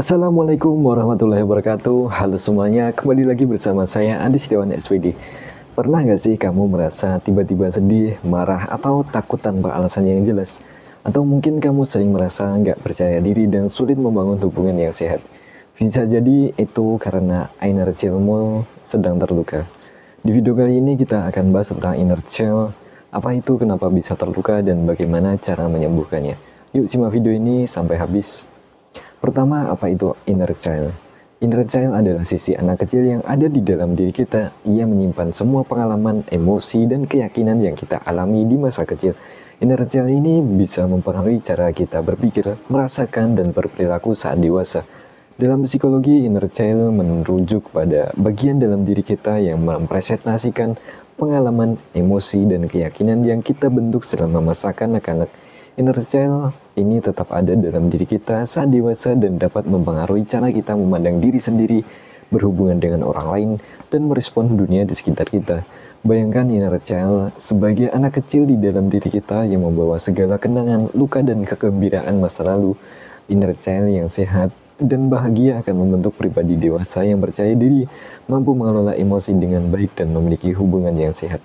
Assalamualaikum warahmatullahi wabarakatuh. Halo semuanya, kembali lagi bersama saya Andi Setiawan SPD. Pernah nggak sih kamu merasa tiba-tiba sedih, marah, atau takut tanpa alasan yang jelas? Atau mungkin kamu sering merasa nggak percaya diri dan sulit membangun hubungan yang sehat? Bisa jadi itu karena inner childmu sedang terluka. Di video kali ini kita akan bahas tentang inner child, apa itu, kenapa bisa terluka, dan bagaimana cara menyembuhkannya. Yuk simak video ini sampai habis. Pertama, apa itu inner child? Inner child adalah sisi anak kecil yang ada di dalam diri kita. Ia menyimpan semua pengalaman, emosi, dan keyakinan yang kita alami di masa kecil. Inner child ini bisa mempengaruhi cara kita berpikir, merasakan, dan berperilaku saat dewasa. Dalam psikologi, inner child merujuk pada bagian dalam diri kita yang mempresentasikan pengalaman, emosi, dan keyakinan yang kita bentuk selama masa kanak-kanak. Inner child ini tetap ada dalam diri kita saat dewasa dan dapat mempengaruhi cara kita memandang diri sendiri, berhubungan dengan orang lain, dan merespon dunia di sekitar kita. Bayangkan inner child sebagai anak kecil di dalam diri kita yang membawa segala kenangan, luka, dan kegembiraan masa lalu. Inner child yang sehat dan bahagia akan membentuk pribadi dewasa yang percaya diri, mampu mengelola emosi dengan baik, dan memiliki hubungan yang sehat.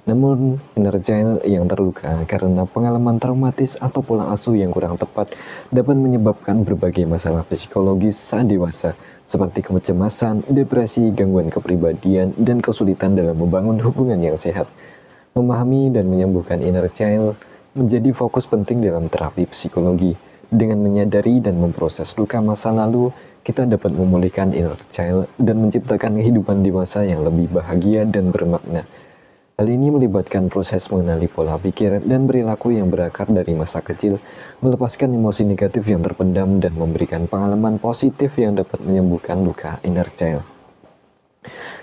Namun, inner child yang terluka karena pengalaman traumatis atau pola asuh yang kurang tepat dapat menyebabkan berbagai masalah psikologis saat dewasa, seperti kecemasan, depresi, gangguan kepribadian, dan kesulitan dalam membangun hubungan yang sehat. Memahami dan menyembuhkan inner child menjadi fokus penting dalam terapi psikologi. Dengan menyadari dan memproses luka masa lalu, kita dapat memulihkan inner child dan menciptakan kehidupan dewasa yang lebih bahagia dan bermakna. Hal ini melibatkan proses mengenali pola pikir dan perilaku yang berakar dari masa kecil, melepaskan emosi negatif yang terpendam, dan memberikan pengalaman positif yang dapat menyembuhkan luka inner child.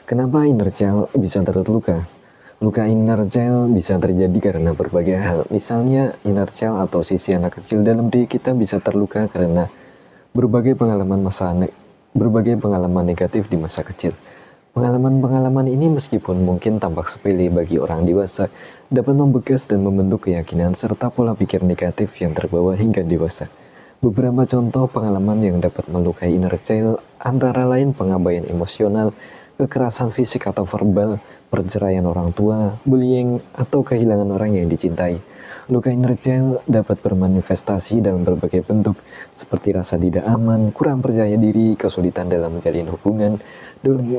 Kenapa inner child bisa terluka? Luka inner child bisa terjadi karena berbagai hal. Misalnya, inner child atau sisi anak kecil dalam diri kita bisa terluka karena berbagai pengalaman negatif di masa kecil. Pengalaman-pengalaman ini meskipun mungkin tampak sepele bagi orang dewasa, dapat membekas dan membentuk keyakinan serta pola pikir negatif yang terbawa hingga dewasa. Beberapa contoh pengalaman yang dapat melukai inner child antara lain pengabaian emosional, kekerasan fisik atau verbal, perceraian orang tua, bullying, atau kehilangan orang yang dicintai. Luka inner child dapat bermanifestasi dalam berbagai bentuk, seperti rasa tidak aman, kurang percaya diri, kesulitan dalam menjalin hubungan,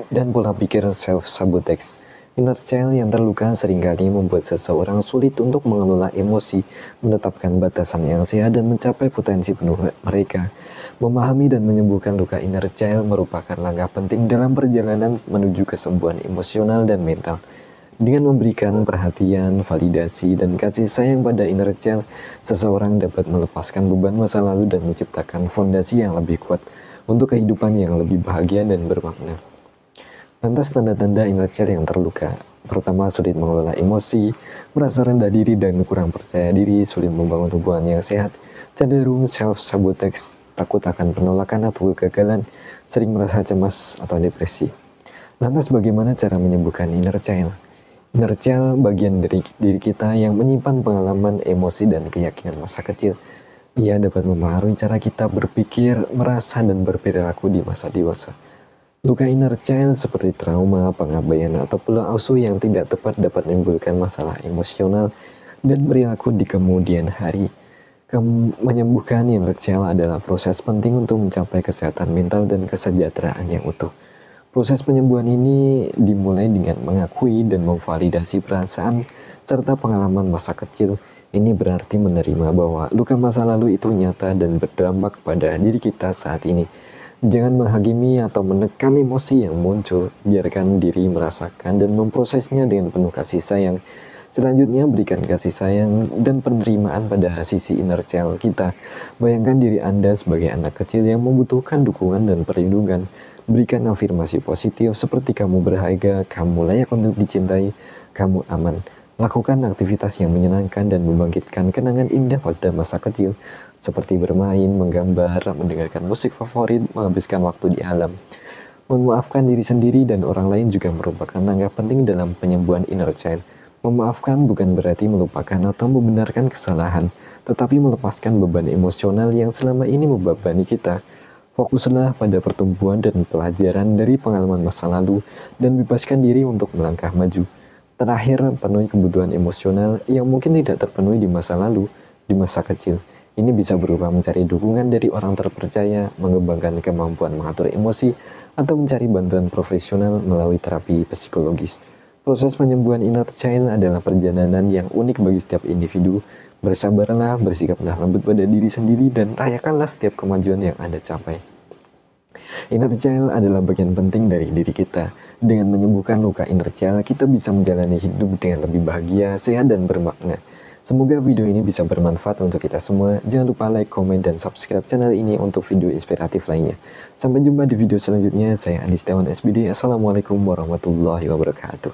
dan pola pikir self-sabotage. Inner child yang terluka seringkali membuat seseorang sulit untuk mengelola emosi, menetapkan batasan yang sehat, dan mencapai potensi penuh mereka. Memahami dan menyembuhkan luka inner child merupakan langkah penting dalam perjalanan menuju kesembuhan emosional dan mental. Dengan memberikan perhatian, validasi, dan kasih sayang pada inner child, seseorang dapat melepaskan beban masa lalu dan menciptakan fondasi yang lebih kuat untuk kehidupan yang lebih bahagia dan bermakna. Lantas tanda-tanda inner child yang terluka. Pertama, sulit mengelola emosi, merasa rendah diri dan kurang percaya diri, sulit membangun hubungan yang sehat, cenderung self-sabotage, takut akan penolakan atau kegagalan, sering merasa cemas atau depresi. Lantas bagaimana cara menyembuhkan inner child? Inner child bagian dari diri kita yang menyimpan pengalaman, emosi, dan keyakinan masa kecil. Ia dapat mempengaruhi cara kita berpikir, merasa, dan berperilaku di masa dewasa. Luka inner child seperti trauma, pengabaian, atau pola asuh yang tidak tepat dapat menimbulkan masalah emosional dan perilaku di kemudian hari. Menyembuhkan inner child adalah proses penting untuk mencapai kesehatan mental dan kesejahteraan yang utuh. Proses penyembuhan ini dimulai dengan mengakui dan memvalidasi perasaan serta pengalaman masa kecil. Ini berarti menerima bahwa luka masa lalu itu nyata dan berdampak pada diri kita saat ini. Jangan menghakimi atau menekan emosi yang muncul, biarkan diri merasakan dan memprosesnya dengan penuh kasih sayang. Selanjutnya, berikan kasih sayang dan penerimaan pada sisi inner child kita. Bayangkan diri Anda sebagai anak kecil yang membutuhkan dukungan dan perlindungan. Berikan afirmasi positif seperti kamu berharga, kamu layak untuk dicintai, kamu aman. Lakukan aktivitas yang menyenangkan dan membangkitkan kenangan indah pada masa kecil, seperti bermain, menggambar, mendengarkan musik favorit, menghabiskan waktu di alam. Memaafkan diri sendiri dan orang lain juga merupakan langkah penting dalam penyembuhan inner child. Memaafkan bukan berarti melupakan atau membenarkan kesalahan, tetapi melepaskan beban emosional yang selama ini membebani kita. Fokuslah pada pertumbuhan dan pelajaran dari pengalaman masa lalu dan bebaskan diri untuk melangkah maju. Terakhir, penuhi kebutuhan emosional yang mungkin tidak terpenuhi di masa lalu, di masa kecil. Ini bisa berupa mencari dukungan dari orang terpercaya, mengembangkan kemampuan mengatur emosi, atau mencari bantuan profesional melalui terapi psikologis. Proses penyembuhan inner child adalah perjalanan yang unik bagi setiap individu. Bersabarlah, bersikaplah lembut pada diri sendiri, dan rayakanlah setiap kemajuan yang Anda capai. Inner child adalah bagian penting dari diri kita. Dengan menyembuhkan luka inner child, kita bisa menjalani hidup dengan lebih bahagia, sehat, dan bermakna. Semoga video ini bisa bermanfaat untuk kita semua. Jangan lupa like, komen, dan subscribe channel ini untuk video inspiratif lainnya. Sampai jumpa di video selanjutnya. Saya Adi Setiawan SBD. Assalamualaikum warahmatullahi wabarakatuh.